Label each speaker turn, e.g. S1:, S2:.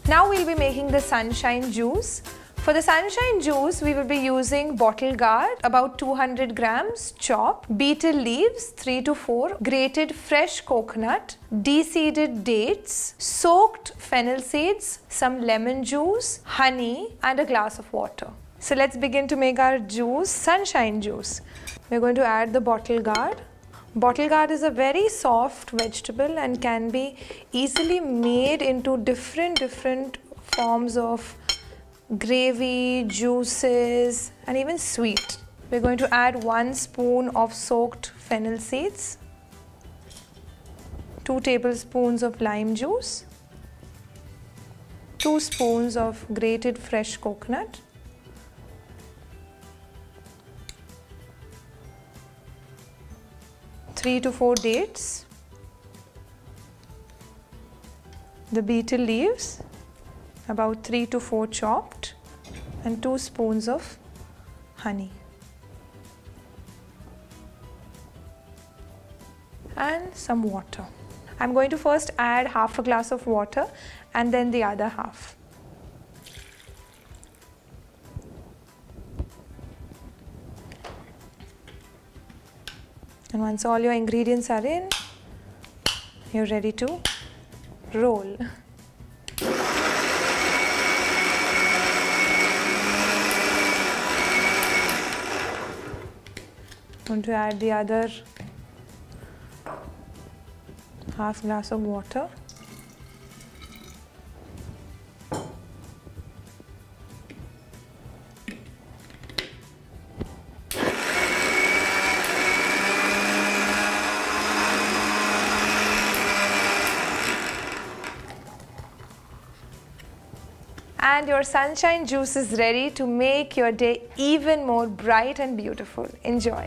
S1: Now we'll be making the sunshine juice. For the sunshine juice, we will be using bottle gourd, about 200 grams chopped, betel leaves, 3 to 4, grated fresh coconut, de-seeded dates, soaked fennel seeds, some lemon juice, honey, and a glass of water. So let's begin to make our juice, sunshine juice. We're going to add the bottle gourd. Bottle gourd is a very soft vegetable and can be easily made into different forms of gravy, juices, and even sweet. We're going to add 1 spoon of soaked fennel seeds, 2 tablespoons of lime juice, 2 spoons of grated fresh coconut, three to 4 dates, the betel leaves, about 3 to 4 chopped, and 2 spoons of honey, and some water. I'm going to first add half a glass of water and then the other half. And once all your ingredients are in, you're ready to roll. I'm going to add the other half glass of water. And your sunshine juice is ready to make your day even more bright and beautiful. Enjoy.